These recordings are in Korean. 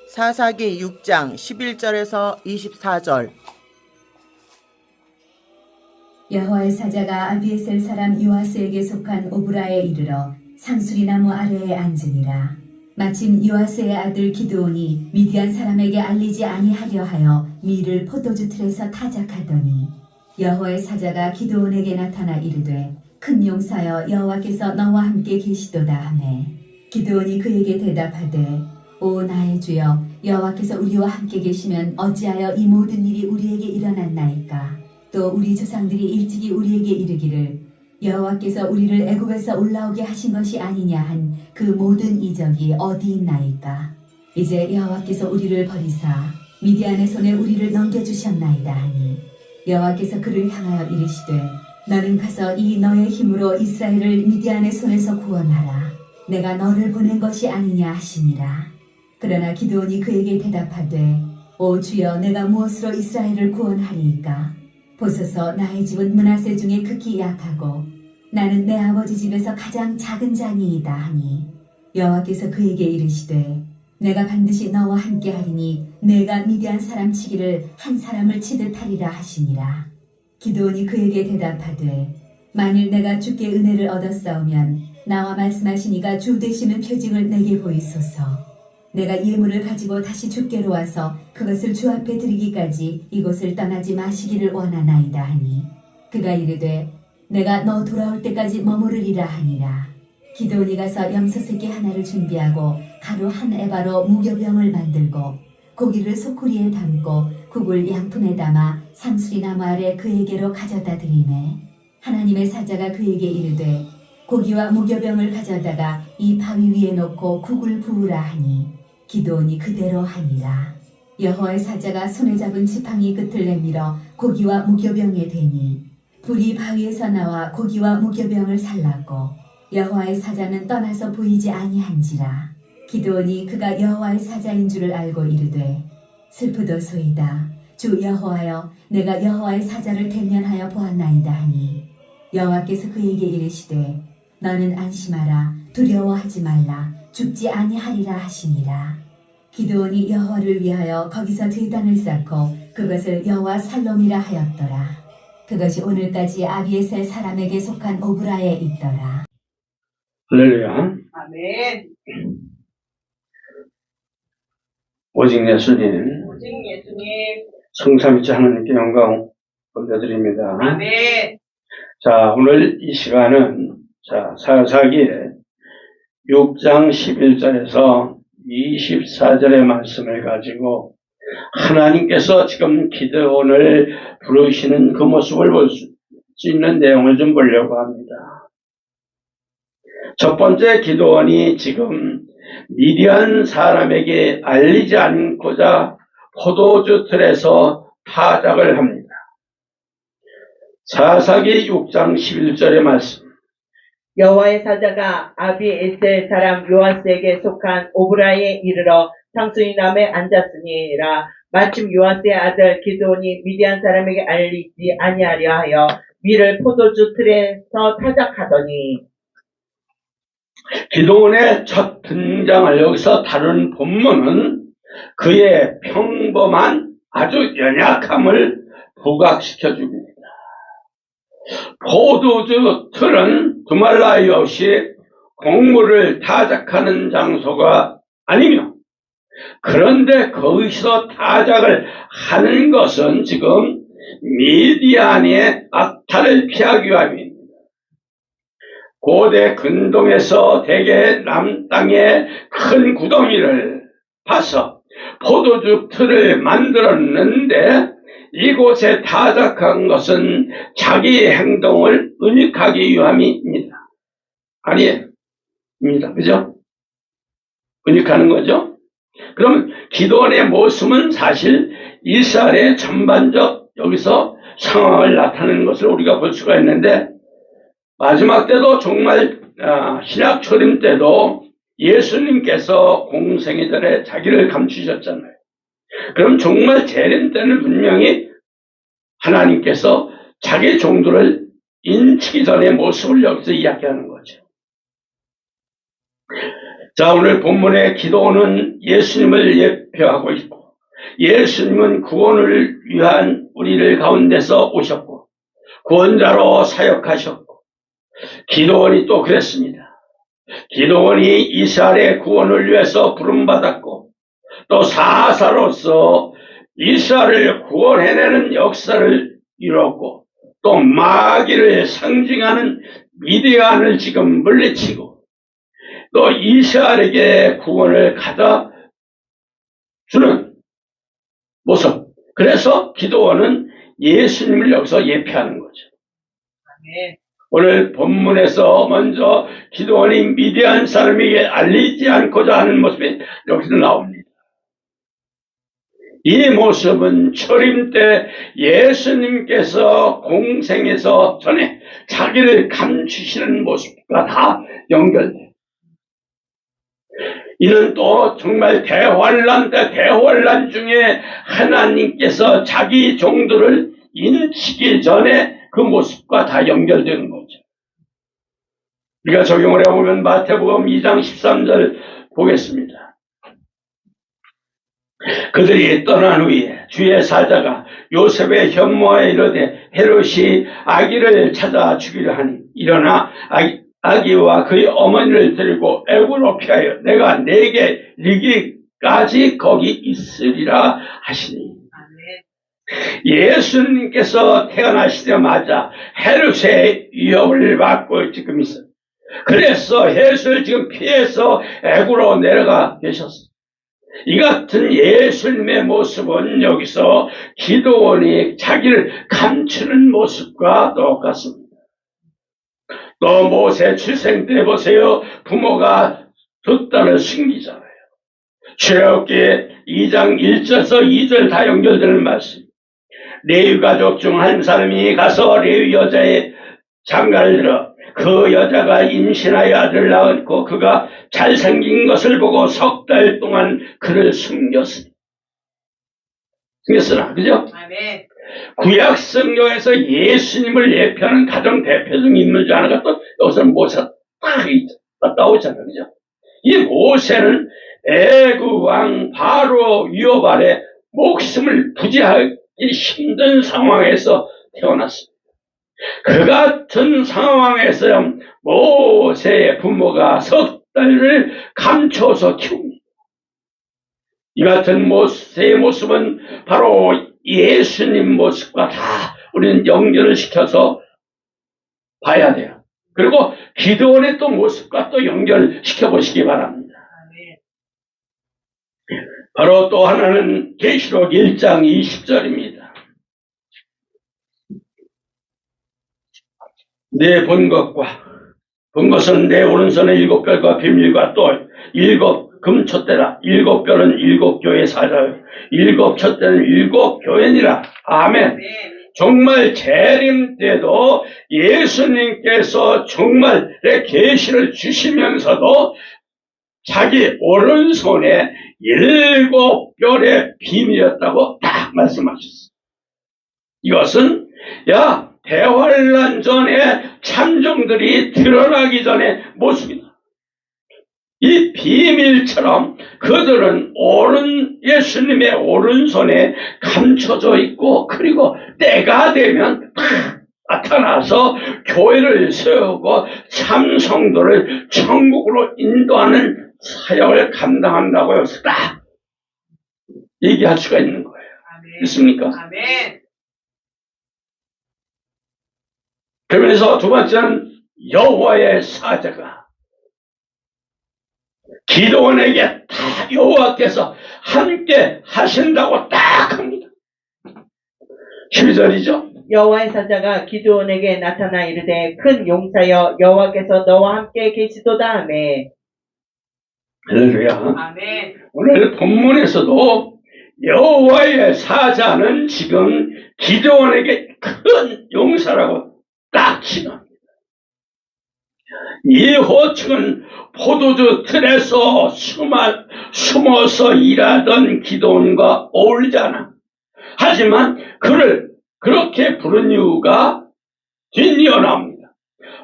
사사기 6장 11절에서 24절. 여호와의 사자가 아비에셀 사람 요아스에게 속한 오브라에 이르러 상수리 나무 아래에 앉으니라. 마침 요아스의 아들 기드온이 미디안 사람에게 알리지 아니하려 하여 밀을 포도주 틀에서 타작하더니 여호와의 사자가 기드온에게 나타나 이르되 큰 용사여 여호와께서 너와 함께 계시도다 하매 기드온이 그에게 대답하되 오 나의 주여 여호와께서 우리와 함께 계시면 어찌하여 이 모든 일이 우리에게 일어났나이까. 또 우리 조상들이 일찍이 우리에게 이르기를 여호와께서 우리를 애굽에서 올라오게 하신 것이 아니냐 한 그 모든 이적이 어디 있나이까. 이제 여호와께서 우리를 버리사 미디안의 손에 우리를 넘겨주셨나이다 하니 여호와께서 그를 향하여 이르시되 너는 가서 이 너의 힘으로 이스라엘을 미디안의 손에서 구원하라. 내가 너를 보낸 것이 아니냐 하시니라. 그러나 기드온이 그에게 대답하되 오 주여 내가 무엇으로 이스라엘을 구원하리이까. 보소서 나의 집은 므낫세 중에 극히 약하고 나는 내 아버지 집에서 가장 작은 자니이다 하니 여호와께서 그에게 이르시되 내가 반드시 너와 함께 하리니 내가 미디안 사람 치기를 한 사람을 치듯 하리라 하시니라. 기드온이 그에게 대답하되 만일 내가 주께 은혜를 얻었사오면 나와 말씀하시니가 주 되시는 표징을 내게 보이소서. 내가 예물을 가지고 다시 주께로 와서 그것을 주 앞에 드리기까지 이곳을 떠나지 마시기를 원하나이다 하니 그가 이르되 내가 너 돌아올 때까지 머무르리라 하니라. 기드온이 가서 염소새끼 하나를 준비하고 가루 한 에바로 무교병을 만들고 고기를 소쿠리에 담고 국을 양푼에 담아 상수리 나무 아래 그에게로 가져다 드리매 하나님의 사자가 그에게 이르되 고기와 무교병을 가져다가 이 바위 위에 놓고 국을 부으라 하니 기드온이 그대로 하니라. 여호와의 사자가 손에 잡은 지팡이 끝을 내밀어 고기와 무교병에 대니 불이 바위에서 나와 고기와 무교병을 살랐고 여호와의 사자는 떠나서 보이지 아니한지라. 기드온이 그가 여호와의 사자인 줄을 알고 이르되 슬프도소이다. 주 여호와여 내가 여호와의 사자를 대면하여 보았나이다 하니 여호와께서 그에게 이르시되 너는 안심하라. 두려워하지 말라. 죽지 아니하리라 하시니라. 기드온이 여호와를 위하여 거기서 제단을 쌓고 그것을 여호와 살롬이라 하였더라. 그것이 오늘까지 아비에셀 사람에게 속한 오브라에 있더라. 할렐루야. 아멘. 오직 예수님, 오직 예수님. 성삼위째 하나님께 영광 올려드립니다. 아멘. 자, 오늘 이 시간은 사사기 6장 11절에서 24절의 말씀을 가지고 하나님께서 지금 기드온을 부르시는 그 모습을 볼 수 있는 내용을 좀 보려고 합니다. 첫 번째, 기드온이 지금 미디안 사람에게 알리지 않고자 포도주 틀에서 타작을 합니다. 사사기 6장 11절의 말씀. 여호와의 사자가 아비에셀 사람 요아스에게 속한 오브라에 이르러 상수리 나무에 앉았으니라. 마침 요아스의 아들 기드온이 미디안 사람에게 알리지 아니하려 하여 밀을 포도주 틀에서 타작하더니. 기드온의 첫 등장을 여기서 다루는 본문은 그의 평범한 아주 연약함을 부각시켜 줍니다. 포도주 틀은 두말 나위 없이 곡물을 타작하는 장소가 아니며, 그런데 거기서 타작을 하는 것은 지금 미디안의 악탈을 피하기 위함입니다. 고대 근동에서 대개 남땅에 큰 구덩이를 파서 포도주 틀을 만들었는데 이곳에 타작한 것은 자기의 행동을 은닉하기 위함입니다. 아니입니다. 그죠? 은닉하는 거죠? 그럼 기드온의 모습은 사실 이스라엘의 전반적 여기서 상황을 나타내는 것을 우리가 볼 수가 있는데, 마지막 때도 정말 신약 초림 때도 예수님께서 공생애 전에 자기를 감추셨잖아요. 그럼 정말 재림 때는 분명히 하나님께서 자기 종들을 인치기 전의 모습을 여기서 이야기하는 거죠. 자, 오늘 본문의 기도는 예수님을 예표하고 있고, 예수님은 구원을 위한 우리를 가운데서 오셨고, 구원자로 사역하셨고, 기도원이 또 그랬습니다. 기도원이 이스라엘의 구원을 위해서 부름받았고, 또 사사로서 이스라엘을 구원해내는 역사를 이뤘고, 또 마귀를 상징하는 미디안을 지금 물리치고, 또 이스라엘에게 구원을 가다 주는 모습. 그래서 기도원은 예수님을 여기서 예표하는 거죠. 아멘. 오늘 본문에서 먼저 기도원이 미디안 사람에게 알리지 않고자 하는 모습이 여기서 나옵니다. 이 모습은 초림 때 예수님께서 공생에서 전에 자기를 감추시는 모습과 다 연결돼요. 이는 또 정말 대환란 때 대환란 중에 하나님께서 자기 종들을 인치기 전에 그 모습과 다 연결되는 거죠. 우리가 적용을 해보면 마태복음 2장 13절 보겠습니다. 그들이 떠난 후에 주의 사자가 요셉의 현모에 이르되 헤롯이 아기를 찾아 죽이려 하니 일어나 아기와 그의 어머니를 데리고 애굽으로 피하여 내가 내게 이르기까지 거기 있으리라 하시니. 예수님께서 태어나시자마자 헤롯의 위협을 받고 지금 있어요. 그래서 헤롯을 지금 피해서 애굽으로 내려가 계셨어요. 이 같은 예수님의 모습은 여기서 기도원이 자기를 감추는 모습과 똑같습니다. 또 모세 출생 때 보세요. 부모가 두 딸을 숨기잖아요. 출애굽기 2장 1절에서 2절 다 연결되는 말씀. 레위 가족 중 한 사람이 가서 레위 여자의 장가를 들어 그 여자가 임신하여 아들을 낳았고 그가 잘생긴 것을 보고 석 달 동안 그를 숨겼으나, 그죠? 아멘. 구약 성경에서 예수님을 예표하는 가장 대표적인 인물 중 하나가 또 여기서 모세가 딱 나오잖아요. 그죠? 이 모세는 애굽 왕 바로 위협 아래 목숨을 부지하기 힘든 상황에서 태어났습니다. 그 같은 상황에서 모세의 부모가 석 달을 감춰서 키웁니다. 이 같은 모세의 모습은 바로 예수님 모습과 다 우리는 연결을 시켜서 봐야 돼요. 그리고 기도원의 또 모습과 또 연결시켜 보시기 바랍니다. 바로 또 하나는 계시록 1장 20절입니다. 내 본 것은 내 오른손의 7별과 비밀과 또 7 금촛대라. 7별은 7 교회 사자요 7 촛대는 7 교회니라. 아멘. 정말 재림 때도 예수님께서 정말 내 계시를 주시면서도 자기 오른손에 7 별의 비밀이었다고 딱 말씀하셨어요. 이것은 대환란 전에 참종들이 드러나기 전에 모습이다. 이 비밀처럼 그들은 예수님의 오른손에 감춰져 있고, 그리고 때가 되면 딱 나타나서 교회를 세우고 참성도를 천국으로 인도하는 사역을 감당한다고 해서 딱 얘기할 수가 있는 거예요. 아멘. 있습니까? 아멘. 그러면서 두 번째는 여호와의 사자가 기도원에게 다 여호와께서 함께 하신다고 딱 합니다. 12절이죠. 여호와의 사자가 기드온에게 나타나 이르되 큰 용사여 여호와께서 너와 함께 계시도다 하매. 할렐루야. 아멘. 오늘 본문에서도 여호와의 사자는 지금 기드온에게 큰 용사라고 딱 칭합니다. 이 호칭은 포도주 틀에서 숨어서 일하던 기드온과 어울리지 않아. 하지만 그를 그렇게 부른 이유가 뒷이어 나옵니다.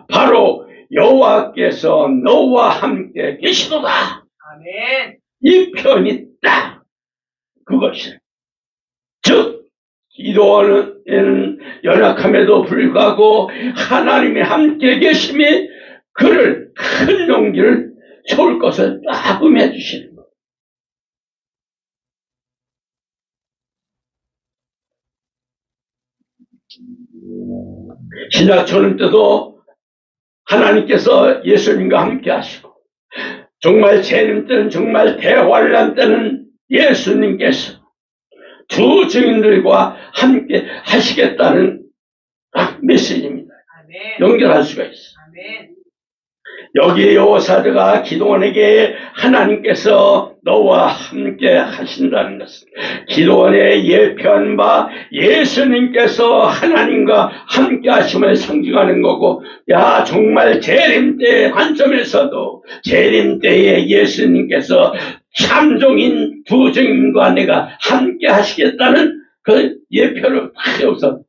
바로 여호와께서 너와 함께 계시도다. 이 표현이 딱 그것이에요. 즉 기도하는 연약함에도 불구하고 하나님이 함께 계심이 그를 큰 용기를 세울 것을 딱 의미해 주시는 거예요. 신약초림 때도 하나님께서 예수님과 함께 하시고 정말 재림 때는 정말 대환란 때는 예수님께서 두 증인들과 함께 하시겠다는 메시지입니다. 연결할 수가 있어요. 여기 여호사드가 기도원에게 하나님께서 너와 함께 하신다는 것은 기도원의 예표한 바 예수님께서 하나님과 함께 하심을 상징하는 거고, 야 정말 재림 때의 관점에서도 재림 때에 예수님께서 참종인 두 증인과 내가 함께 하시겠다는 그 예표를 딱 여기서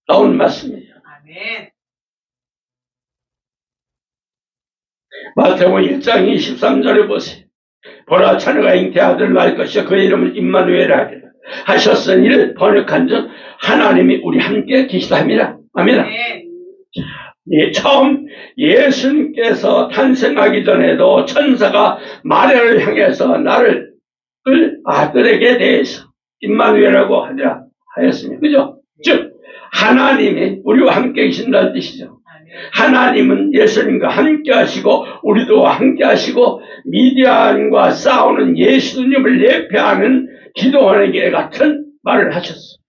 나온 말씀이에요. 마태복음 1장 23절에 보세요. 보라 자녀가 잉태 아들을 낳을 것이요 그의 이름을 임마누엘 하셨으니 이를 번역한 즉 하나님이 우리 함께 계시다함이라. 아멘. 처음 예수님께서 탄생하기 전에도 천사가 마리아를 향해서 나를 아들에게 대해서 임마누엘이라고 하였습니다. 그죠? 즉 하나님이 우리와 함께 계신다는 뜻이죠. 하나님은 예수님과 함께 하시고 우리도 함께 하시고 미디안과 싸우는 예수님을 예표하는 기도원에게 같은 말을 하셨어요.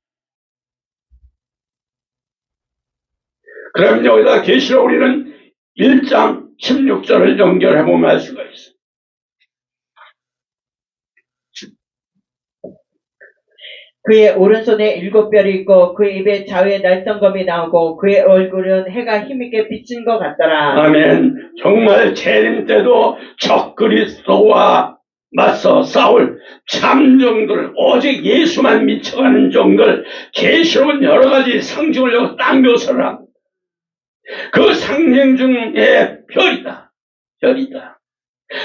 그럼 여기다 계시록 우리는 1장 16절을 연결해 보면 알 수가 있어요. 그의 오른손에 7뼈이 있고 그의 입에 좌우에 날성검이 나오고 그의 얼굴은 해가 힘있게 비친 것 같더라. 아멘. 정말 재림 때도 적그리스도와 맞서 싸울 참종들, 오직 예수만 미쳐가는 종들, 계시록은 여러 가지 상징을 여기서 딱 묘사를 합니다. 그 상징 중에 별이다.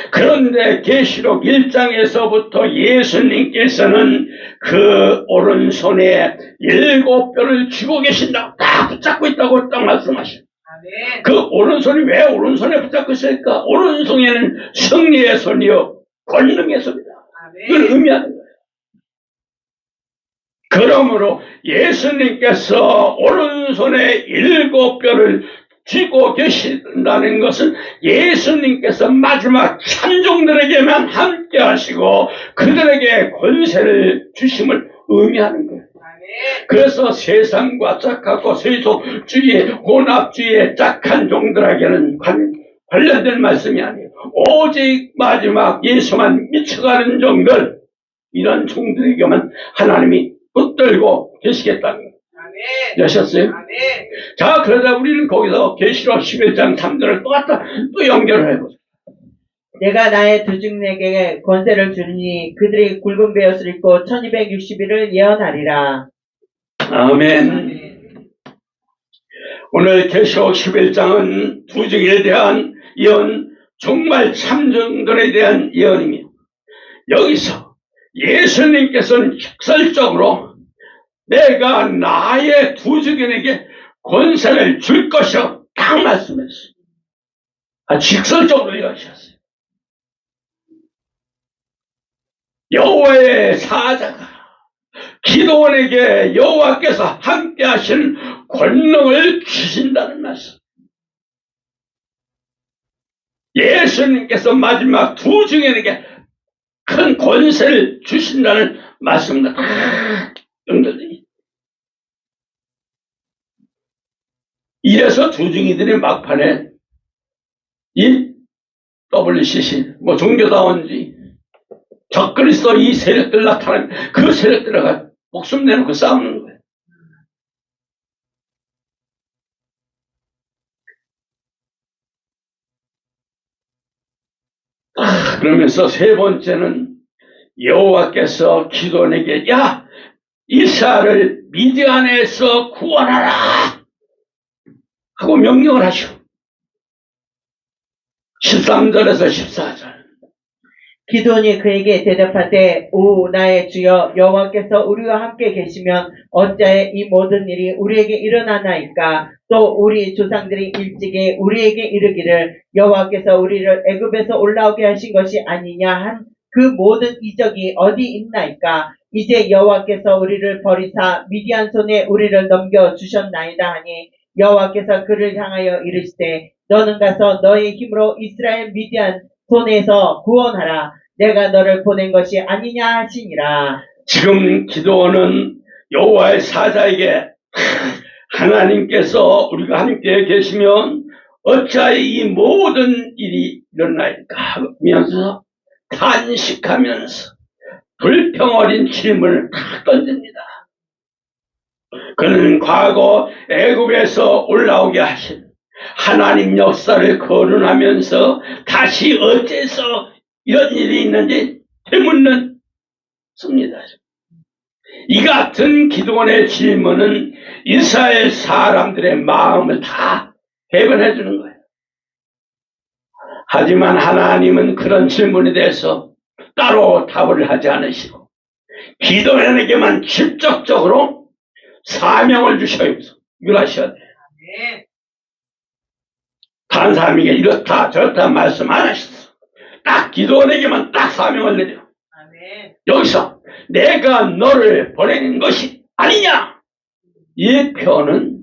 그런데 계시록 1장에서부터 예수님께서는 그 오른손에 7뼈를 쥐고 계신다고 딱 붙잡고 있다고 딱 말씀하셔요. 그 오른손이 왜 오른손에 붙잡고 있을까? 오른손에는 승리의 손이요 권능의 손이다. 이걸 의미하는 거예요. 그러므로 예수님께서 오른손에 7뼈를 쥐고 계신다는 것은 예수님께서 마지막 참종들에게만 함께 하시고 그들에게 권세를 주심을 의미하는 거예요. 그래서 세상과 착하고 세속주의, 혼합주의의 착한 종들에게는 관련된 말씀이 아니에요. 오직 마지막 예수만 미쳐가는 종들, 이런 종들에게만 하나님이 붙들고 계시겠다는 거예요. 여셨어요? 자, 그러다 우리는 거기서 계시록 11장 3절을 또 연결을 해보죠. 내가 나의 두 증인에게 권세를 주니 그들이 굵은 베옷을 입고 1260일을 예언하리라. 아멘. 오늘 계시록 11장은 두 증인에 대한 예언, 정말 참정들에 대한 예언입니다. 여기서 예수님께서는 직설적으로 내가 나의 두 증인에게 권세를 줄 것이라고 딱 말씀했어요. 직설적으로 얘기하셨어요. 여호와의 사자가 기도원에게 여호와께서 함께 하시는 권능을 주신다는 말씀. 예수님께서 마지막 두 증인에게 큰 권세를 주신다는 말씀과 연결됩니다. 이래서 두 증인들이 막판에 이 WCC, 종교다원주의, 적그리스도 이 세력들 나타나면 그 세력들과 목숨 내놓고 싸우는 거예요. 그러면서 세 번째는 여호와께서 기도원에게 야 이스라엘을 미디안에서 구원하라 하고 명령을 하시고 13절에서 14절 기도니 그에게 대답하되 오 나의 주여 여호와께서 우리와 함께 계시면 어찌하여 이 모든 일이 우리에게 일어나나이까 또 우리 조상들이 일찍이 우리에게 이르기를 여호와께서 우리를 애굽에서 올라오게 하신 것이 아니냐 한 그 모든 이적이 어디 있나이까 이제 여호와께서 우리를 버리사 미디안 손에 우리를 넘겨 주셨나이다 하니 여호와께서 그를 향하여 이르시되 너는 가서 너의 힘으로 이스라엘 미디안 손에서 구원하라. 내가 너를 보낸 것이 아니냐 하시니라. 지금 기도는 여호와의 사자에게 하나님께서 우리가 함께 계시면 어찌하여 이 모든 일이 일어날까 하면서 탄식하면서 불평어린 질문을 탁 던집니다. 그는 과거 애굽에서 올라오게 하신 하나님 역사를 거론하면서 다시 어째서 이런 일이 있는지 되묻는 습니다. 이 같은 기도원의 질문은 이스라엘 사람들의 마음을 다 해변해 주는 거예요. 하지만 하나님은 그런 질문에 대해서 따로 답을 하지 않으시고 기도원에게만 직접적으로 사명을 주셔요. 이걸 하셔야 돼요. 다른 사람에게 이렇다 저렇다 말씀 안 하셨어. 딱 기도원에게만 딱 사명을 내려. 여기서 내가 너를 보내는 것이 아니냐. 이 표현은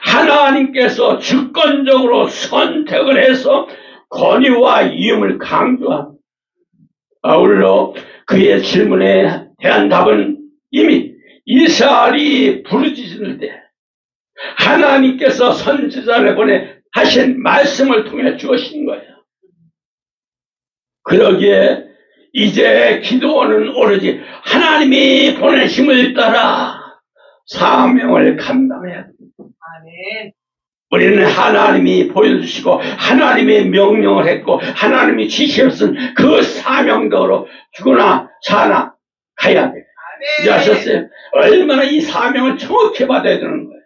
하나님께서 주권적으로 선택을 해서 권위와 이음을 강조한 아울러 그의 질문에 대한 답은 이미 이스라엘이 부르짖을 때 하나님께서 선지자를 보내 하신 말씀을 통해 주신 거예요. 그러기에 이제 기도원은 오로지 하나님이 보내심을 따라 사명을 감당해야 됩니다. 우리는 하나님이 보여주시고 하나님의 명령을 했고 하나님이 지시했은 그 사명대로 죽으나 사나 가야 돼요. 이해하셨어요? 얼마나 이 사명을 정확히 받아야 되는 거예요.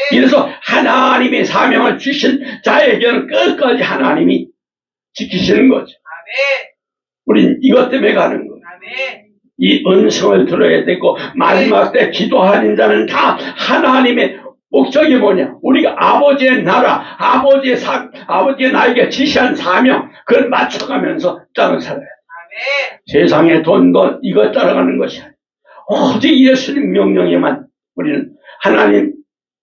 그래서 하나님의 사명을 주신 자에게는 끝까지 하나님이 지키시는 거죠. 우린 이것 때문에 가는 거예요. 이 은성을 들어야 되고 마지막 때 기도하는 자는 다 하나님의 목적이 뭐냐? 우리가 아버지의 나라, 아버지의 나에게 지시한 사명, 그걸 맞춰가면서 땅을 살아야 돼. 세상의 돈도 이것 따라가는 것이 아니야. 오직 예수님 명령에만 우리는 하나님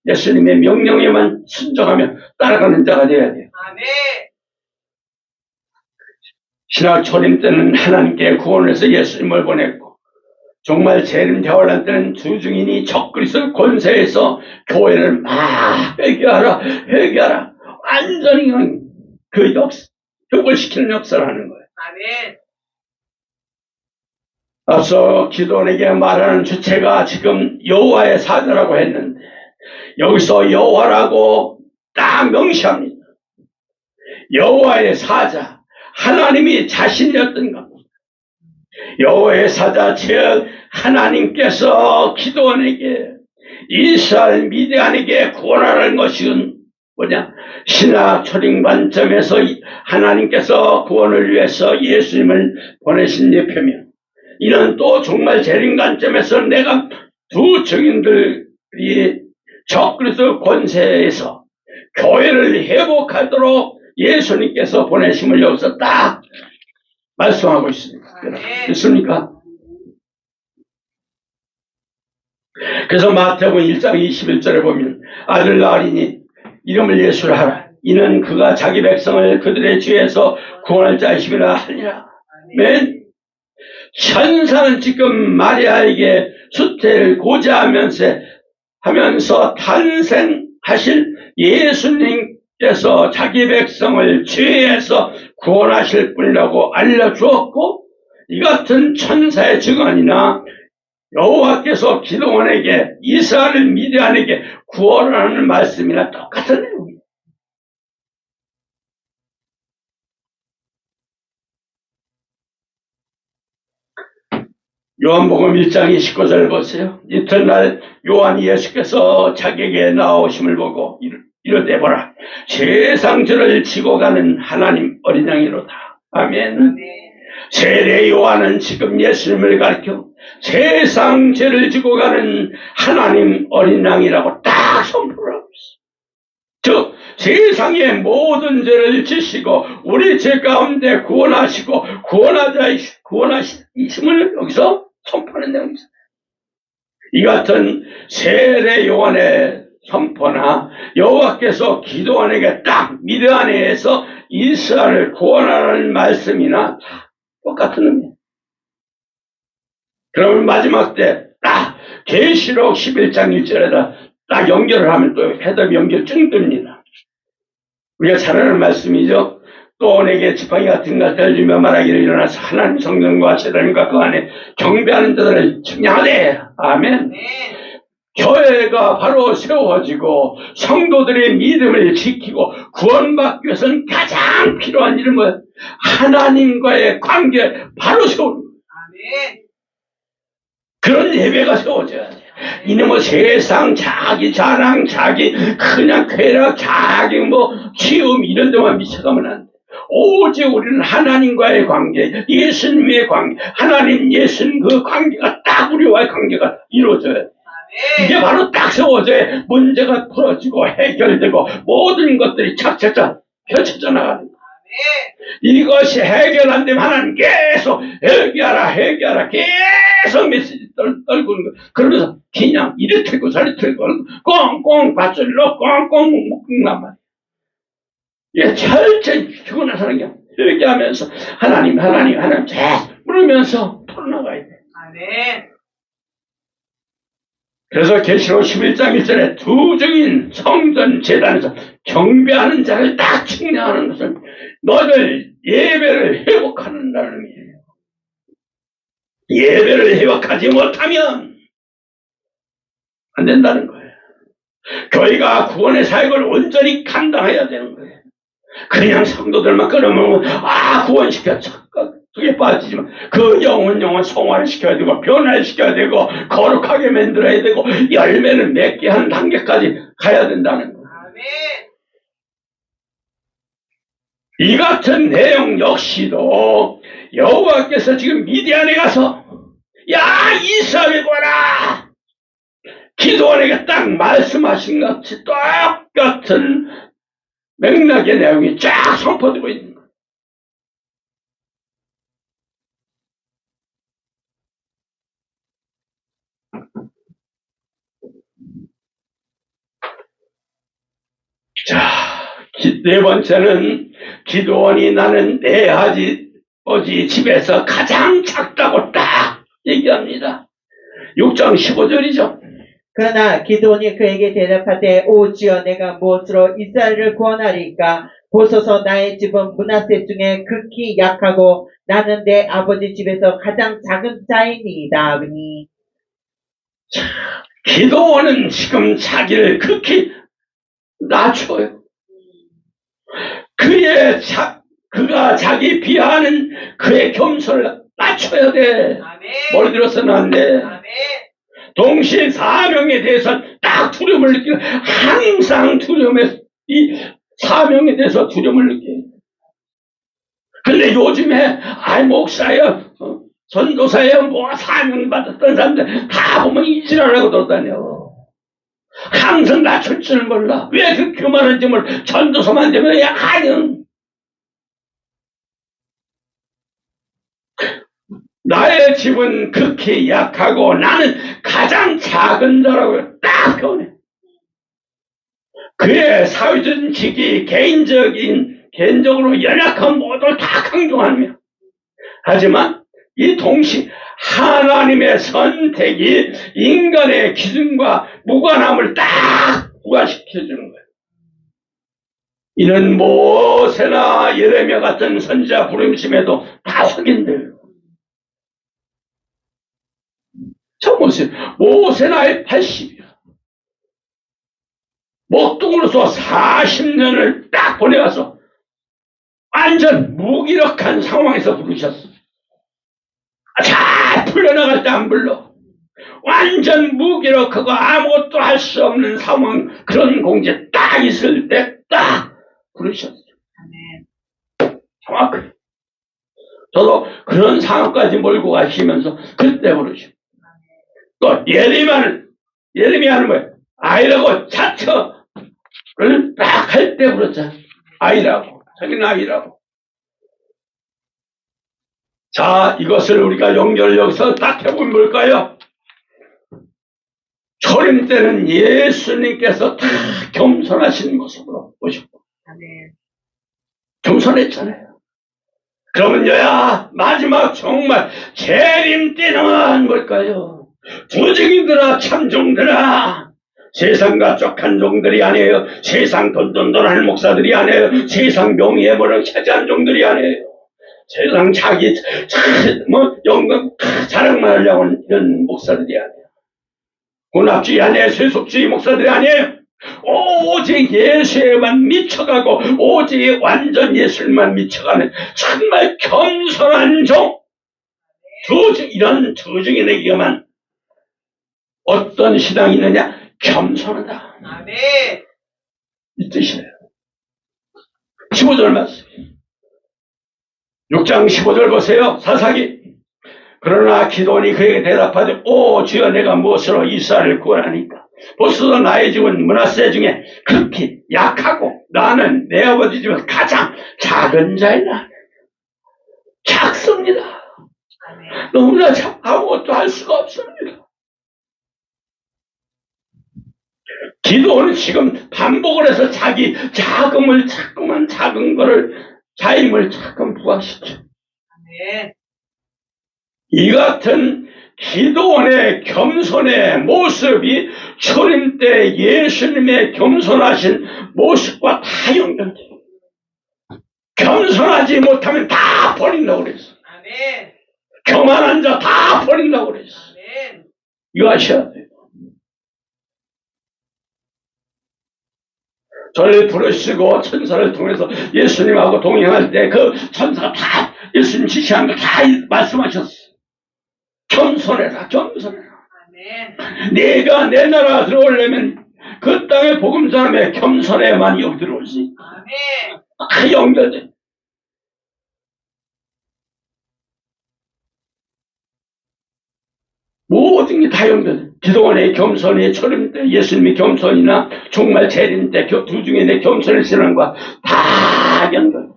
예수님의 명령에만 순종하며 따라가는 자가 되어야 돼요. 신학 초림 때는 하나님께 구원해서 예수님을 보냈고 정말 재림 재활란 때는 주중인이 적그리스도 권세에서 교회를 막 회개하라 완전히 그 혁을시키는 역사를 하는 거예요. 앞서 기도원에게 말하는 주체가 지금 여호와의 사자라고 했는데 여기서 여호와라고 딱 명시합니다. 여호와의 사자, 하나님이 자신이었던 겁니다. 여호와의 사자 즉 하나님께서 기도원에게 이스라엘 미디안에게 구원하라는 것은 뭐냐? 신학 초림 관점에서 하나님께서 구원을 위해서 예수님을 보내신 예표며 이는 또 정말 재림 관점에서 내가 두 증인들이 적그리스도 권세에서 교회를 회복하도록 예수님께서 보내심을 여기서 딱 말씀하고 있습니다. 있습니까? 그래서 마태복음 1장 21절에 보면 아들 낳으리니 이름을 예수라 하라. 이는 그가 자기 백성을 그들의 죄에서 구원할 자이심이라 하니라. 아멘. 천사는 지금 마리아에게 수태를 고지하면서 탄생하실 예수님께서 자기 백성을 죄에서 구원하실 분이라고 알려주었고 이 같은 천사의 증언이나 여호와께서 기도원에게 이스라엘 미디안에게 구원하는 말씀이나 똑같은 내용입니다. 요한복음 1장 29절 보세요. 이튿날 요한이 예수께서 자기에게 나오심을 보고 이르되 보라 세상 죄를 지고 가는 하나님 어린 양이로다. 아멘. 세례 요한은 지금 예수님을 가리켜 세상 죄를 지고 가는 하나님 어린 양이라고 딱 선포를 하고 있어. 즉 세상의 모든 죄를 지시고 우리 죄 가운데 구원하시고 구원하심을 여기서 선포하는 내용입니다. 이 같은 세례 요한의 선포나 여호와께서 기도원에게 딱 미드안에서 이스라엘을 구원하라는 말씀이나 다 똑같은 의미예요. 그러면 마지막 때 딱 계시록 11장 1절에다 딱 연결을 하면 또 해답이 연결 쭉 뜹니다. 우리가 잘 아는 말씀이죠. 또 내게 지팡이 같은 것을 주며 말하기를 일어나서 하나님 성령과 제단과 그 안에 경배하는 자들을 청량하되 아멘. 교회가 바로 세워지고 성도들의 믿음을 지키고 구원받기 위해서는 가장 필요한 일은 뭐예요? 하나님과의 관계 바로 세우는 거예요. 그런 예배가 세워져야 돼요. 이는 뭐 세상 자기 자랑 자기 그냥 쾌락 자기 뭐 치움 이런 데만 미쳐가면 안 돼. 오직 우리는 하나님과의 관계, 예수님의 관계, 하나님 예수님 그 관계가 딱 우리와의 관계가 이루어져야 돼. 이게 바로 딱 세워져야 문제가 풀어지고 해결되고 모든 것들이 착착착 펼쳐져 나가는 거야. 이것이 해결 안 되면 하나님 계속 해결하라 계속 메시지 떨구는 거야. 그러면서 그냥 이리 틀고 저리 틀고 꽁꽁 밧줄로 꽁꽁 묶는단 말이야. 이게 철저히 피곤한 사람이 회개하면서 하나님 잘 물으면서 풀어나가야 돼. 아멘. 그래서 계시록 11장 1절에 두 증인 성전 제단에서 경배하는 자를 딱 측량하는 것은 너들 예배를 회복하는다는 의미예요. 예배를 회복하지 못하면 안 된다는 거예요. 교회가 구원의 사역을 온전히 감당해야 되는 거예요. 그냥 성도들만 끌어모으면 구원시켰죠. 그게 빠지지만 그 영혼 성화를 시켜야 되고 변화를 시켜야 되고 거룩하게 만들어야 되고 열매를 맺게 하는 단계까지 가야 된다는 거예요. 이 같은 내용 역시도 여호와께서 지금 미디안에 가서 야 이스라엘 보라 기도원에게 딱 말씀하신 것 같이 똑같은 맥락의 내용이 쫙 선포되고 있는 거예요. 자, 네 번째는 기도원이 나는 내 아버지 집에서 가장 작다고 딱 얘기합니다. 6장 15절이죠. 그러나 기드온이 그에게 대답하되 오 주여 내가 무엇으로 이스라엘을 구원하리까 보소서 나의 집은 므낫세 중에 극히 약하고 나는 내 아버지 집에서 가장 작은 자이니이다 하니. 기도원은 지금 자기를 극히 낮춰요. 그가 자기 비하하는 그의 겸손을 낮춰야 돼. 뭘 들어서는 안 돼. 동시에 사명에 대해서 딱 두려움을 느끼고 항상 이 사명에 대해서 두려움을 느껴요. 근데 요즘에 목사예요, 전도사예요, 뭐 사명 받았던 사람들 다 보면 이지랄하고 돌아다녀. 항상 낮출 줄 몰라. 왜 그 교만한 점을 전도서만 되면 아니요. 나의 집은 극히 약하고 나는 가장 작은 자라고 딱 표현해. 그의 사회적인 직위, 개인적으로 연약한 모두를 다 강조하며 하지만 이 동시 하나님의 선택이 인간의 기준과 무관함을 딱 부과시켜주는 거예요. 이는 모세나 예레미야 같은 선지자 부름심에도 다 확인돼요. 저 모세나의 80이야. 목동으로서 40년을 딱 보내가서 완전 무기력한 상황에서 부르셨어. 잘 풀려나갈 때 안 불러. 완전 무기력하고 아무것도 할 수 없는 상황, 그런 공지에 딱 있을 때 딱 부르셨어. 정확하게. 저도 그런 상황까지 몰고 가시면서 그때 부르시고 또 예레미야는 뭐예요? 아이라고 자처를 딱 할 때 부르자. 아이라고. 자기는 아이라고. 자, 이것을 우리가 연결해서 딱 해보면 뭘까요? 초림 때는 예수님께서 다 겸손하신 모습으로 오셨고 겸손했잖아요. 그러면요, 마지막 정말 재림 때는 뭘까요? 조직인들아, 참종들아, 세상과 족한 종들이 아니에요. 세상 돈돈돈한 목사들이 아니에요. 세상 명예의 모를 차지한 종들이 아니에요. 세상 자기 영광 자랑만 하려고 하는 이런 목사들이 아니에요. 혼합주의 아니에요. 세속주의 목사들이 아니에요. 오직 예수에만 미쳐가고 오직 완전 예술만 미쳐가는 정말 겸손한 종. 이런 두중인에게만 어떤 신앙이 있느냐? 겸손하다. 아멘. 이 뜻이에요. 15절 말씀. 6장 15절 보세요. 사사기. 그러나 기도원이 그에게 대답하되 오 주여 내가 무엇으로 이스라엘을 구원하니까 보소서 나의 집은 므낫세 중에 극히 약하고 나는 내 아버지 집에서 가장 작은 자이라. 작습니다. 너무나 아무것도 할 수가 없습니다. 기도원은 지금 반복을 해서 자기 자금을 자꾸만 작은 거를 자임을 자꾸 부각시켜. 이 같은 기도원의 겸손의 모습이 초림 때 예수님의 겸손하신 모습과 다 연결돼요. 겸손하지 못하면 다 버린다고 그랬어. 아멘. 교만한 자 다 버린다고 그랬어. 아멘. 이거 아셔야 돼요. 저를 부르시고 천사를 통해서 예수님하고 동행할 때 그 천사가 다 예수님 지시한 거 다 말씀하셨어. 겸손해라, 겸손해라. 아멘. 내가 내 나라 들어오려면 그 땅에 복음 전함에 겸손해야만 여기 들어올 수 있다. 아멘. 다 연결돼. 모든 게 다 연결돼. 기도원의 겸손이 초림 때 예수님의 겸손이나 정말 재림 때 두 중에 내 겸손의 신앙과 다 연결돼.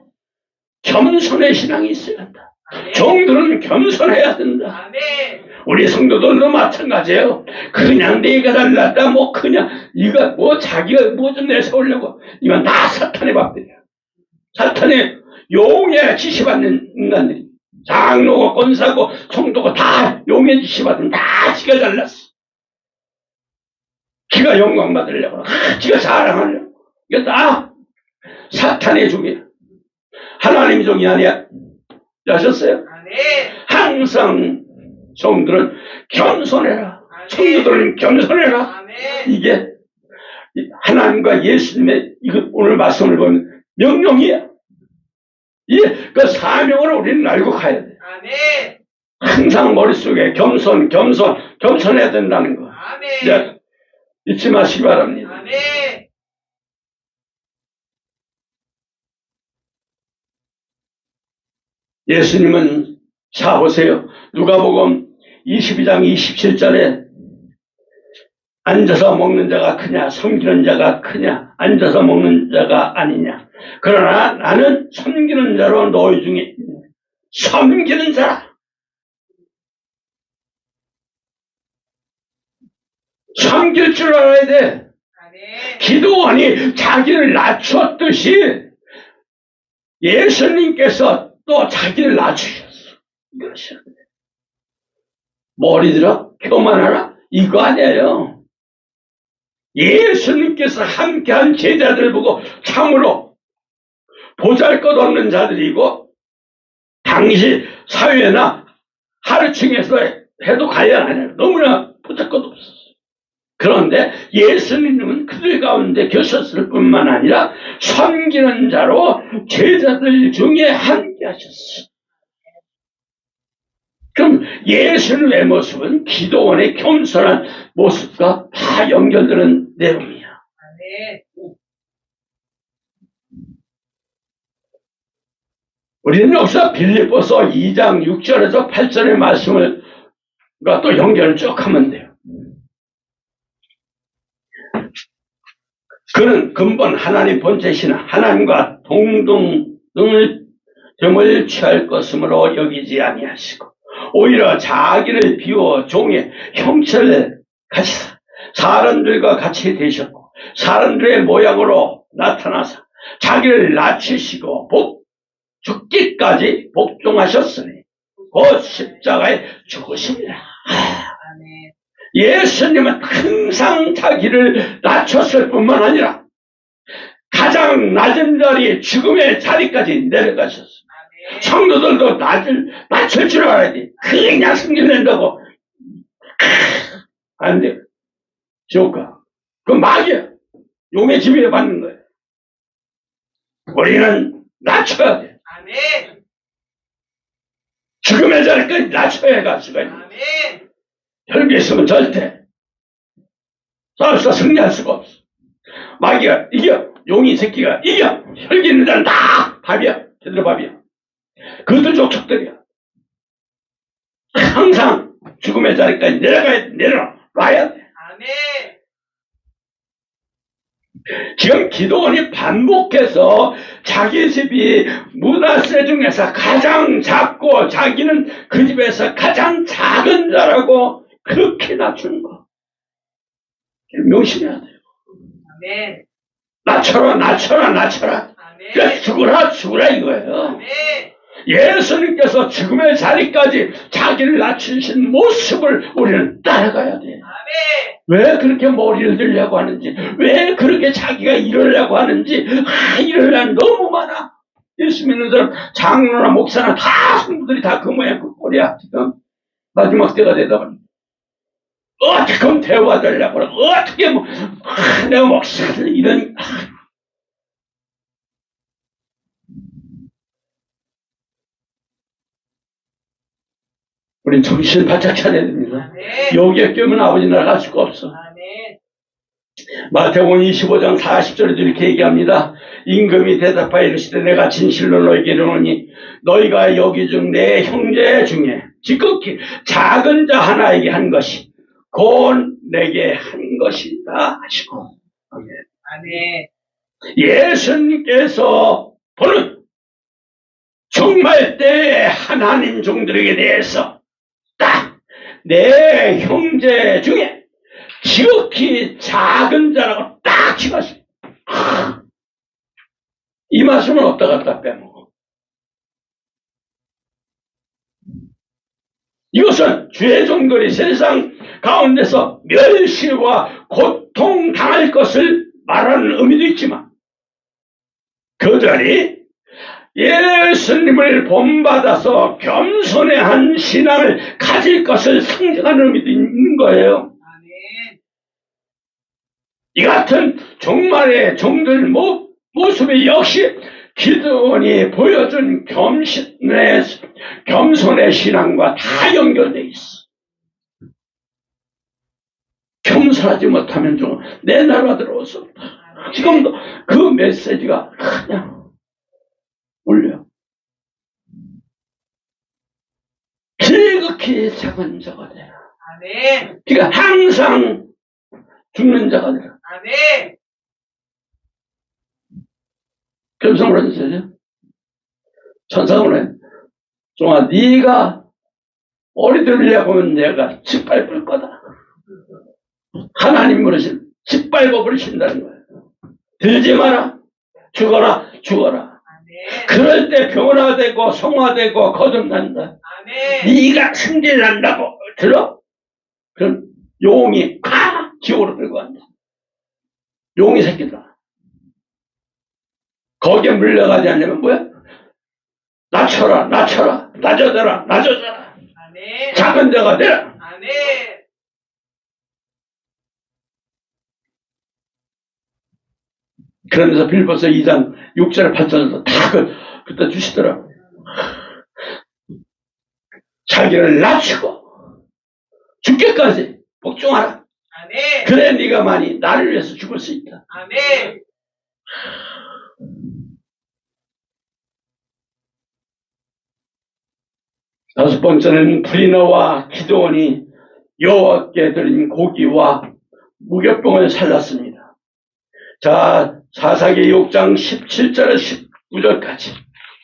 겸손의 신앙이 있어야 한다. 종들은 겸손해야 된다. 아멘. 우리 성도들도 마찬가지예요. 그냥 내가 달랐다, 그냥, 이거 자기가 좀 내세우려고. 이건 다 사탄의 밥들이야. 사탄의 용에 지시받는 인간들이. 장로고, 권사고, 성도고 다 용에 지시받는 다 지가 잘났어. 지가 영광 받으려고. 지가 자랑하려고. 이거 다 사탄의 종이야. 하나님의 종이 아니야. 아셨어요? 아멘. 항상 성들은 겸손해라. 성도들은 겸손해라. 아멘. 이게 하나님과 예수님의 이거 오늘 말씀을 보면 명령이야. 그 사명을 우리는 알고 가야 돼. 아멘. 항상 머릿속에 겸손해야 된다는 거. 아멘. 잊지 마시기 바랍니다. 아멘. 예수님은 자 보세요. 누가복음 22장 27절에 앉아서 먹는 자가 크냐 섬기는 자가 크냐 앉아서 먹는 자가 아니냐. 그러나 나는 섬기는 자로 너희 중에 섬기는 자라. 섬길 줄 알아야 돼. 아멘. 기도원이 자기를 낮췄듯이 예수님께서 또 자기를 낮추셨어. 이것이야. 머리 들어? 교만하라? 이거 아니에요. 예수님께서 함께한 제자들 보고 참으로 보잘것없는 자들이고 당시 사회나 하루층에서 해도 과연 안 해요. 너무나 보잘것없었어요. 그런데 예수님은 그들 가운데 계셨을 뿐만 아니라 섬기는 자로 제자들 중에 함께 하셨어요. 그럼 예수님의 모습은 기도원의 겸손한 모습과 다 연결되는 내용이야. 아멘. 우리는 여기서 빌립보서 2장 6절에서 8절의 말씀을 또 연결을 쭉 하면 돼요. 그는 근본 하나님 본체시나 하나님과 동등을 점을 취할 것으로 여기지 아니하시고 오히려 자기를 비워 종의 형체를 가지사 사람들과 같이 되셨고 사람들의 모양으로 나타나사 자기를 낮추시고 죽기까지 복종하셨으니 곧 십자가에 죽으십니다. 예수님은 항상 자기를 낮췄을 뿐만 아니라 가장 낮은 자리 죽음의 자리까지 내려가셨습니다. 성도들도 낮출 줄 알아야지. 그냥 승진낸다고 안 돼. 지옥가. 그 마귀야. 용의 지배에 받는 거예요. 우리는 낮춰야 돼. 아멘. 죽음의 자리까지 낮춰야 갈 수가 있는 거예요. 혈기에 있으면 절대 싸워서 승리할 수가 없어. 마귀가 이겨. 용이 새끼가 이겨. 혈기 있는 자는 다 밥이야. 제대로 밥이야. 그것도 족속들이야. 항상 죽음의 자리까지 내려놔야 돼. 아멘. 지금 기도원이 반복해서 자기 집이 므낫세 중에서 가장 작고 자기는 그 집에서 가장 작은 자라고 그렇게 낮추는 거. 명심해야 돼요. 아멘. 낮춰라. 아멘. 그러니까 죽으라 이거예요. 아멘. 예수님께서 죽음의 자리까지 자기를 낮추신 모습을 우리는 따라가야 돼. 아멘. 왜 그렇게 머리를 들려고 하는지, 왜 그렇게 자기가 이러려고 하는지, 이러려면 너무 많아. 예수 믿는 사람, 장로나 목사나 다 성도들이 다 그 모양 그 꼴이야. 지금 마지막 때가 되다 보니 어떻게 하면 대화하려고 그래. 어떻게 내가 목사들 이런 우린 정신 바짝 차려야 됩니다. 여기에 끼면 아버지 나라 갈 수가 없어. 아멘. 마태복음 25장 40절에도 이렇게 얘기합니다. 임금이 대답하여 이르시되 내가 진실로 너희에게 이르노니 너희가 여기 중 내 형제 중에 지극히 작은 자 하나에게 한 것이 곧 내게 한 것이다 하시고. 아멘. 예수님께서 보는 종말 때 하나님 종들에게 대해서 딱 내 형제 중에 지극히 작은 자라고 딱 집었어요. 이 말씀은 어디다 갖다 빼먹어. 이것은 주의 종들이 세상 가운데서 멸시와 고통 당할 것을 말하는 의미도 있지만 그들이 예수님을 본받아서 겸손한 신앙을 가질 것을 상징하는 의미도 있는 거예요. 아멘. 이 같은 종말의 종들 모습이 역시 기드온이 보여준 겸손의 신앙과 다 연결되어 있어. 겸손하지 못하면 좀 내 나라 들어와서 지금도 그 메시지가 그냥 울려. 지극히 작은 자가 되라. 아멘. 그러니까 항상 죽는 자가 되라. 아멘. 겸손을 해주세요. 천상으로 해. 종아, 네가 머리 들으려고 하면 내가 짓밟을 거다. 하나님 그러신 짓밟아 버리신다는 거예요. 들지 마라. 죽어라. 아멘. 그럴 때 변화되고 성화되고 거듭난다. 아멘. 네가 승진난다고 들어? 그럼 용이 콱 지옥으로 들고 간다. 용이 새끼다. 거기에 물려가지 않으면 뭐야? 낮춰라. 낮아져라. 아멘. 작은 자가 되라. 아멘. 그러면서 빌립보서 2장 6절 8절에서 다 그때 주시더라고요. 자기를 낮추고 죽기까지 복종하라. 아멘. 그래 네가 많이 나를 위해서 죽을 수 있다. 아멘. 다섯 번째는 브리나와 기드온이 여호와께 드린 고기와 무교병을 살랐습니다. 자, 사사기 6장 17절에서 19절까지.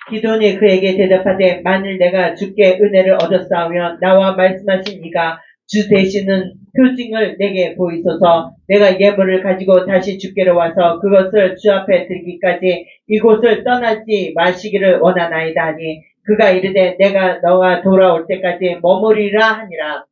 기도니 그에게 대답하되 만일 내가 주께 은혜를 얻었사오면 나와 말씀하신 이가 주 되시는 표징을 내게 보이소서. 내가 예물을 가지고 다시 주께로 와서 그것을 주 앞에 드리기까지 이곳을 떠나지 마시기를 원하나이다 하니 그가 이르되 내가 너가 돌아올 때까지 머무리라 하니라.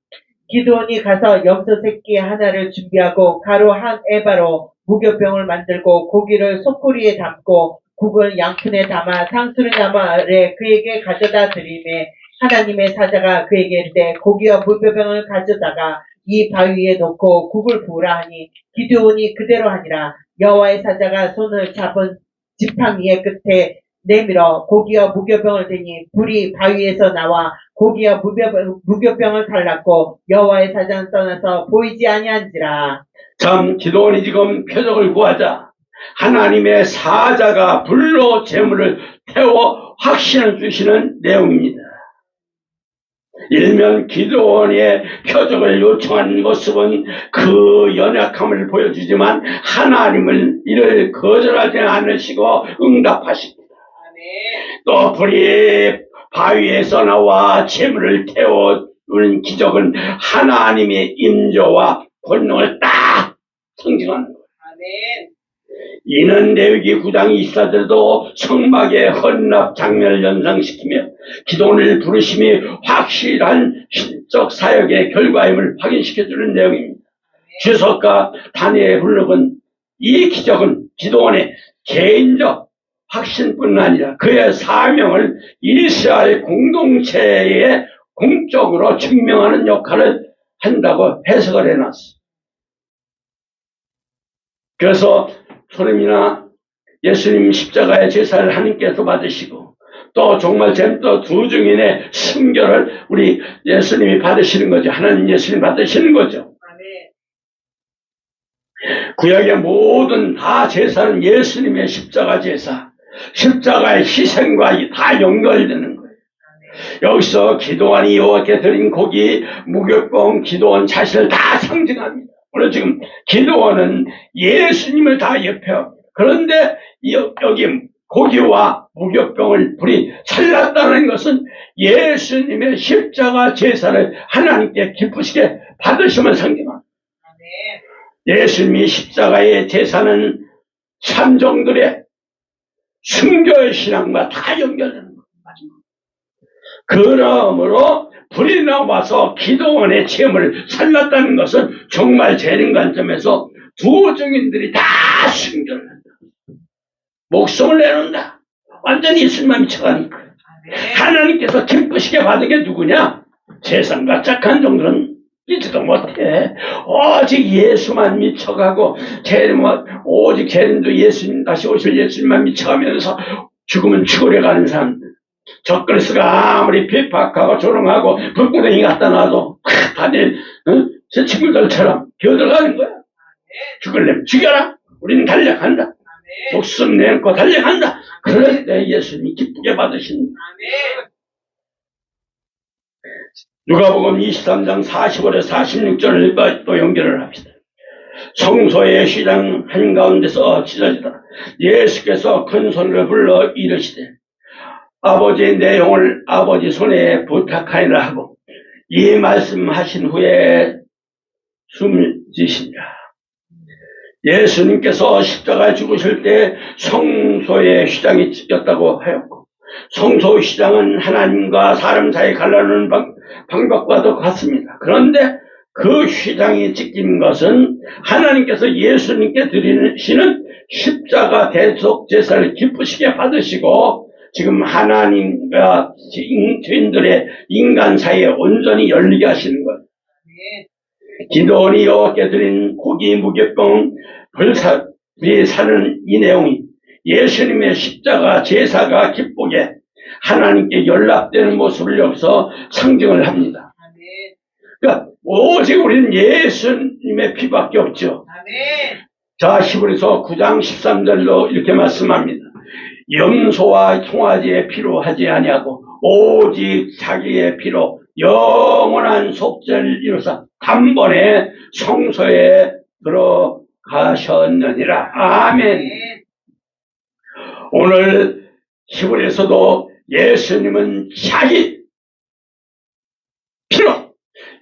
기드온이 가서 염소 새끼 하나를 준비하고 가루 한 에바로 무교병을 만들고 고기를 소쿠리에 담고 국을 양푼에 담아 상수리나무 아래 그에게 가져다 드리매 하나님의 사자가 그에게 이르되 고기와 무교병을 가져다가 이 바위에 놓고 국을 부으라 하니 기드온이 그대로 하니라. 여호와의 사자가 손을 잡은 지팡이의 끝에 내밀어 고기와 무교병을 대니 불이 바위에서 나와 고기와 무교병을 탈랐고 여호와의 사자는 떠나서 보이지 아니한지라. 참, 기드온이 지금 표적을 구하자 하나님의 사자가 불로 재물을 태워 확신을 주시는 내용입니다. 일면 기드온의 표적을 요청하는 모습은 그 연약함을 보여주지만 하나님은 이를 거절하지 않으시고 응답하십니다. 또 불이 바위에서 나와 재물을 태워주는 기적은 하나님의 임조와 권능을 딱 상징하는 거예요. 이는 레위기 9장 24절도 성막의 헌납 장면을 연상시키며 기도를 부르심이 확실한 신적 사역의 결과임을 확인시켜주는 내용입니다. 주석과 다니엘의 불록은 이 기적은 기도원의 개인적 확신뿐 아니라 그의 사명을 이스라엘 공동체에 공적으로 증명하는 역할을 한다고 해석을 해놨어요. 그래서 소림이나 예수님 십자가의 제사를 하나님께서 받으시고 또 정말 또 두 증인의 순결을 우리 예수님이 받으시는 거죠. 하나님 예수님 받으시는 거죠. 구약의 모든 다 제사는 예수님의 십자가 제사, 십자가의 희생과 다 연결되는 거예요. 여기서 기도원이 여호와께 드린 고기, 무교병, 기도원 자신을 다 상징합니다. 오늘 지금 기도원은 예수님을 다 예표합니다. 그런데 여기 고기와 무교병을 불이 살랐다는 것은 예수님의 십자가 제사를 하나님께 기쁘시게 받으심을 상징합니다. 예수님이 십자가의 제사는 삼종들의 순교의 신앙과 다 연결되는 겁니다. 그러므로 불이 나와서 기도원의 체험을 살랐다는 것은 정말 재능 관점에서 두 증인들이 다 순교를 한다. 목숨을 내놓는다. 완전히 예수님만 미쳐가니까. 하나님께서 기쁘시게 받은 게 누구냐? 세상과 착한 종들은 믿지도 못해. 오직 예수만 미쳐가고 오직 재림도 예수님 다시 오실 예수님만 미쳐가면서 죽으면 죽으려 가는 사람들. 적그리스가 아무리 핍박하고 조롱하고 불구덩이 갖다 놔도 다들 제 친구들처럼 기어들어가는 거야. 죽을래면 죽여라. 우리는 달려간다. 목숨 내놓고 달려간다. 그런데 예수님이 기쁘게 받으신다. 누가복음 23장 45절에서 46절을 또 연결을 합시다. 성소의 시장 한가운데서 찢어지더라. 예수께서 큰 소리를 불러 이르시되 아버지 내 영을 아버지 손에 부탁하니라 하고 이 말씀하신 후에 숨을 쉬시니라. 예수님께서 십자가에 죽으실 때 성소의 휘장이 찢겼다고 하였고 성소 휘장은 하나님과 사람 사이 갈라놓는 방법과도 같습니다. 그런데 그 휘장이 찢긴 것은 하나님께서 예수님께 드리시는 십자가 대속 제사를 기쁘시게 받으시고 지금 하나님과 죄인들의 인간 사이에 온전히 열리게 하시는 것. 기도원이 여호와께 드린 고기 무교병 불이 사는 이 내용이 예수님의 십자가 제사가 기쁘게 하나님께 연락되는 모습을 여기서 상징을 합니다. 그러니까 오직 우리는 예수님의 피밖에 없죠. 자, 히브리서 9장 13절로 이렇게 말씀합니다. 염소와 송아지의 피로 하지 아니하고 오직 자기의 피로 영원한 속죄를 이루사 단번에 성소에 들어가셨느니라. 아멘. 오늘 히브리서도 예수님은 자기 피로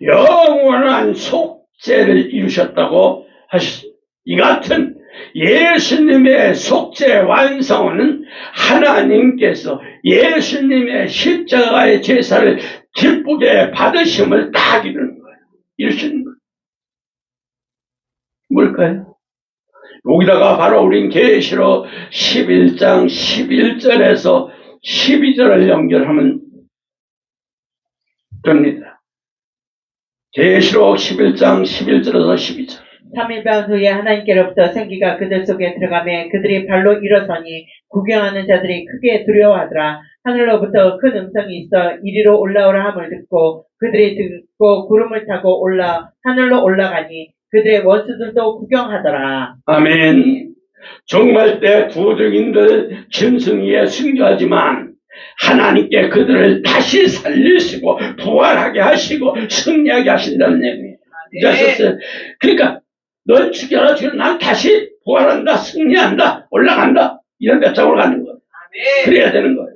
영원한 속죄를 이루셨다고 하셨습니다. 이 같은 예수님의 속죄 완성은 하나님께서 예수님의 십자가의 제사를 기쁘게 받으심을 딱 이루는 거예요. 이루시는 거예요. 뭘까요? 여기다가 바로 우린 계시록 11장 11절에서 12절을 연결하면 됩니다. 계시록 11장 11절에서 12절. 3일반 후에 하나님께로부터 생기가 그들 속에 들어가매 그들이 발로 일어서니 구경하는 자들이 크게 두려워하더라. 하늘로부터 큰 음성이 있어 이리로 올라오라 함을 듣고 그들이 듣고 구름을 타고 하늘로 올라가니 그들의 원수들도 구경하더라. 아멘. 정말 때 부족인들 짐승이에 순교하지만 하나님께 그들을 다시 살리시고 부활하게 하시고 승리하게 하신다는 얘기예요. 이해하셨어요? 그러니까 넌 죽여라 죽여라 난 다시 부활한다 승리한다 올라간다 이런 배짱으로 가는 거예요. 그래야 되는 거예요.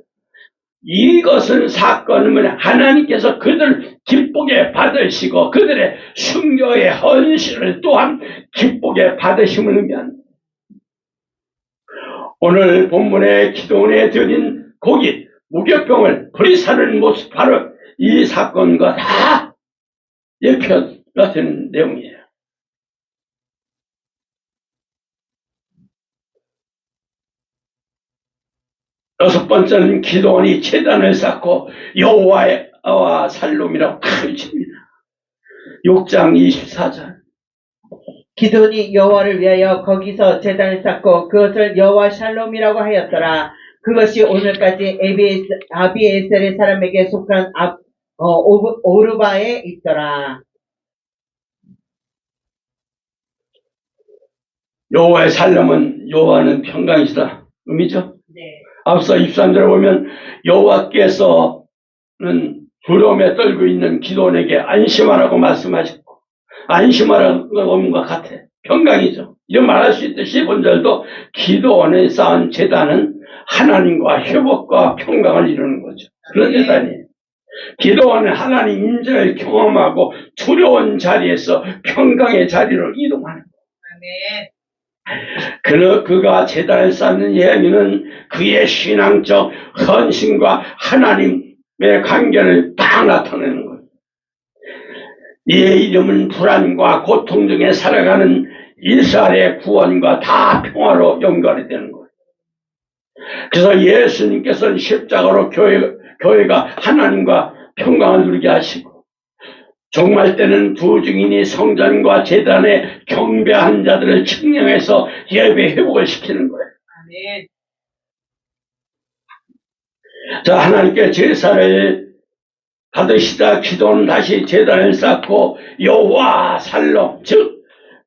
이것은 사건은 뭐냐 하나님께서 그들을 기쁘게 받으시고 그들의 순교의 헌신을 또한 기쁘게 받으심을 의미합니다. 오늘 본문에 기도원에 드린 고기 무교병을 불이사는 모습 바로 이 사건과 다 예표가 되는 내용이에요. 여섯 번째는 기도원이 제단을 쌓고 여호와의 살롬이라고 가르칩니다. 6장 24절. 기도니 여호와를 위하여 거기서 제단을 쌓고 그것을 여호와 샬롬이라고 하였더라. 그것이 오늘까지 아비에셀의 사람에게 속한 오르바에 있더라. 여호와의 살롬은 여호와는 평강이시다 의미죠. 네. 앞서 23절에 보면 여호와께서는 두려움에 떨고 있는 기도원에게 안심하라고 말씀하셨고 안심하라고 하는 것 같아. 평강이죠. 이런 말할 수 있듯이 본절도 기도원에 쌓은 제단은 하나님과 회복과 평강을 이루는 거죠. 그런 제단이에요. 기도원은 하나님 인재를 경험하고 두려운 자리에서 평강의 자리로 이동하는 거예요. 그가 제단을 쌓는 이야기는 그의 신앙적 헌신과 하나님의 관계를 딱 나타내는 거예요. 이의 이름은 불안과 고통 중에 살아가는 이스라엘의 구원과 다 평화로 연결이 되는 거예요. 그래서 예수님께서는 십자가로 교회가 하나님과 평강을 누리게 하시고 종말 때는 두 증인이 성전과 제단에 경배한 자들을 측량해서 예배 회복을 시키는 거예요. 아멘. 자, 하나님께 제사를 받으시다 기도는 다시 제단을 쌓고 여호와 살롬, 즉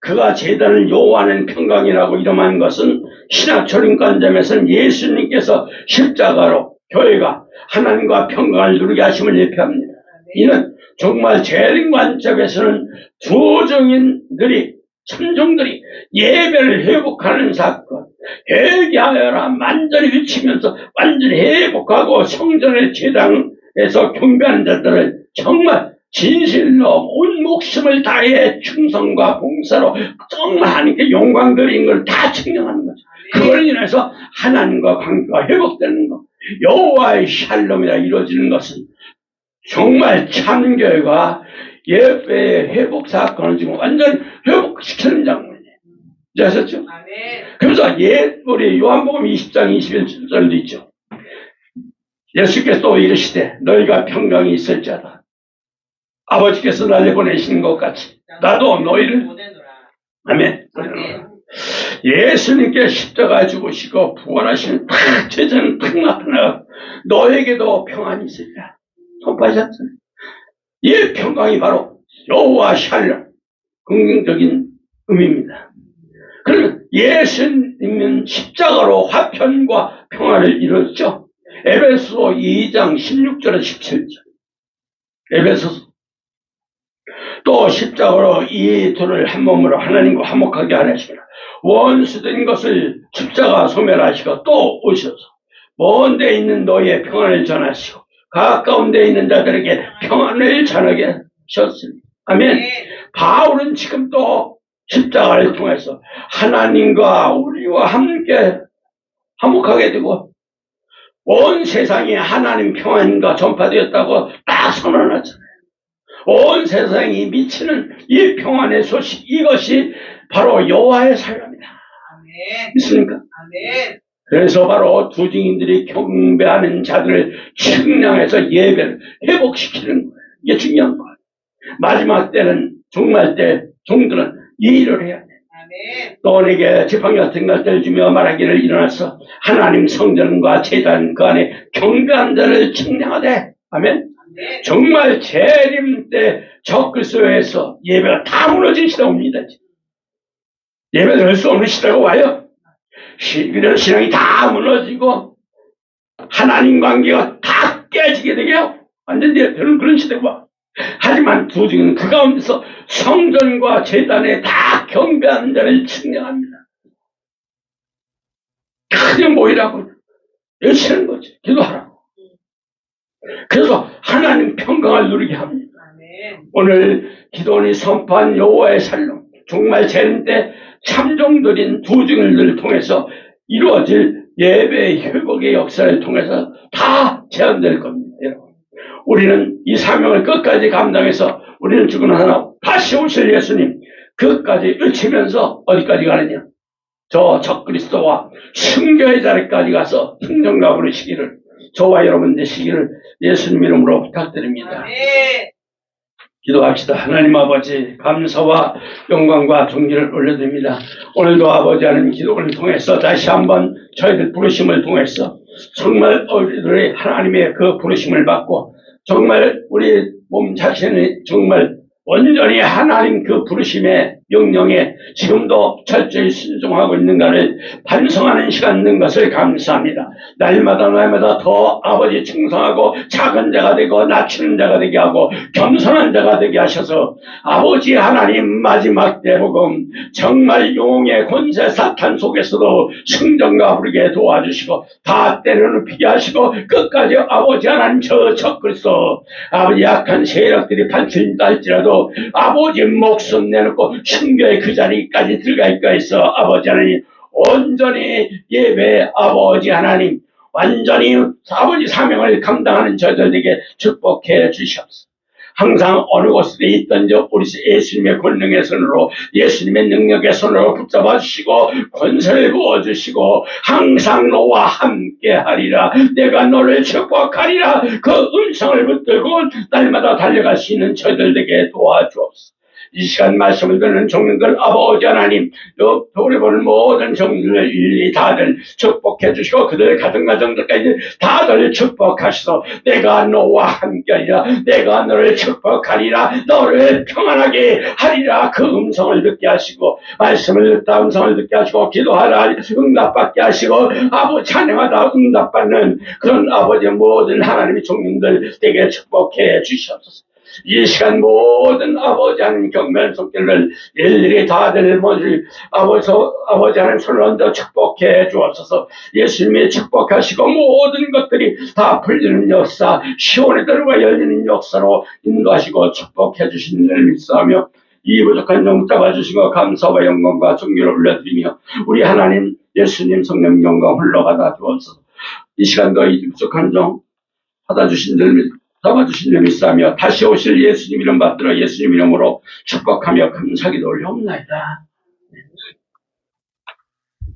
그가 제단을 여호와는 평강이라고 이름한 것은 신학철인 관점에서는 예수님께서 십자가로 교회가 하나님과 평강을 누리게 하심을 예표합니다. 이는 정말 재림 관점에서는 두 증인들이 천종들이 예배를 회복하는 사건, 회개하여라 만전히 외치면서 완전히 회복하고 성전의 제단에서 경배하는 자들을 정말 진실로 온 목숨을 다해 충성과 봉사로 정말 하나님께 영광 드리는 걸 다 증명하는 거죠. 그걸 인해서 하나님과 관계가 회복되는 것, 여호와의 샬롬이라 이루어지는 것은 정말 참교회가 예배의 회복 사건을 지금 완전히 회복시키는 장면이에요. 이제 아셨죠? 그래서 우리 요한복음 20장 21절도 있죠. 예수께서 또 이르시되 너희가 평강이 있을지어다. 아버지께서 나를 보내시는 것 같이 나도 너희를 아멘. 예수님께 십자가 죽으시고 부활하시는 탁 제자는 탁 나타나고 너에게도 평안이 있으리라. 선포하셨잖아요. 이 평강이 바로 여호와 샬롬, 긍정적인 의미입니다. 그러면 예수님은 십자가로 화평과 평안을 이뤘죠. 에베소 2장 16절에 17절. 에베소서. 또 십자가로 이 둘을 한 몸으로 하나님과 화목하게 하시니라. 원수된 것을 십자가 소멸하시고 또 오셔서 먼 데 있는 너희의 평안을 전하시고 가까운 데 있는 자들에게 평안을 전하게 하셨으니. 아멘. 바울은 지금 또 십자가를 통해서 하나님과 우리와 함께 화목하게 되고 온 세상에 하나님 평안과 전파되었다고 딱 선언하잖아요. 온 세상이 미치는 이 평안의 소식, 이것이 바로 여호와의 사랑입니다. 믿습니까? 그래서 바로 두 증인들이 경배하는 자들을 측량해서 예배를 회복시키는 거예요. 이게 중요한 거예요. 마지막 때는 종말 때 종들은 이 일을 해야 돼요. 또 내게 지팡이 같은 것들을 주며 말하기를 일어나서 하나님 성전과 제단 그 안에 경배한 자를 측량하되. 아멘. 정말 재림 때 적그리스도에서 예배가 다 무너진 시대가 옵니다. 예배 될 수 없는 시대가 와요. 그래서 신앙이 다 무너지고 하나님 관계가 다 깨지게 되게요. 완전히 되는 그런 시대가 와. 하지만 두 증인은 그 가운데서 성전과 제단에 다 경배하는 자를 측량합니다. 그냥 모이라고 외치는 거지. 기도하라고. 그래서 하나님 평강을 누리게 합니다. 오늘 기도원이 선포한 여호와의 살롱, 정말 재림 때 참종들인 두 증인들을 통해서 이루어질 예배의 회복의 역사를 통해서 다 제한될 겁니다. 여러분. 우리는 이 사명을 끝까지 감당해서 우리는 죽은 하나 다시 오실 예수님 그것까지 외치면서 어디까지 가느냐? 저 적그리스도와 순교의 자리까지 가서 승전가 부르시기를 저와 여러분 되시기를 예수님 이름으로 부탁드립니다. 기도합시다. 하나님 아버지 감사와 영광과 존귀를 올려드립니다. 오늘도 아버지 하나님 기도를 통해서 다시 한번 저희들 부르심을 통해서 정말 우리들의 하나님의 그 부르심을 받고 정말 우리 몸 자신이 정말 온전히 하나님 그 부르심의 명령에 지금도 철저히 순종하고 있는가를 반성하는 시간 있는 것을 감사합니다. 날마다 더 아버지 충성하고 작은 자가 되고 낮추는 자가 되게 하고 겸손한 자가 되게 하셔서 아버지 하나님 마지막 대복음 정말 용의 권세 사탄 속에서도 승전가 부르게 도와주시고 다 때려눕히게 하시고 끝까지 아버지 하나님 저 적그리스도 아버지 약한 세력들이 반출인다 할지라도 아버지 목숨 내놓고 순교의 그 자리까지 들어갈까 해서 아버지 하나님 온전히 예배 아버지 하나님 완전히 아버지 사명을 감당하는 저들에게 축복해 주시옵소서. 항상 어느 곳에 있든지 우리 예수님의 권능의 손으로 예수님의 능력의 손으로 붙잡아 주시고 권세를 부어주시고 항상 너와 함께 하리라 내가 너를 축복하리라 그 음성을 붙들고 날마다 달려갈 수 있는 저들에게 도와주옵소서. 이 시간 말씀을 듣는 종들들 아버지 하나님 우리 보는 모든 종들을 일일이 다들 축복해 주시고 그들의 가정들까지 다들 축복하시소. 내가 너와 함께하리라 내가 너를 축복하리라 너를 평안하게 하리라 그 음성을 듣게 하시고 말씀을 듣다 음성을 듣게 하시고 기도하라 응답받게 하시고 아버지 찬양하다 응답받는 그런 아버지의 모든 하나님의 종들에게 축복해 주시옵소서. 이 시간 모든 아버지 하나님 경멸 속들을 일일이 다들 아버지 하나님 손을 얹어 축복해 주옵소서. 예수님이 축복하시고 모든 것들이 다 풀리는 역사 시온의 들과 열리는 역사로 인도하시고 축복해 주시는 줄 믿사하며 이 부족한 종 잡아주시고 감사와 영광과 존귀를 올려드리며 우리 하나님 예수님 성령 영광 흘러가다 주옵소서. 이 시간도 이 부족한 종 받아주신 줄 잡아주신 줄 믿사하며 다시 오실 예수님 이름 받들어 예수님 이름으로 축복하며 감사기도 올려옵나이다.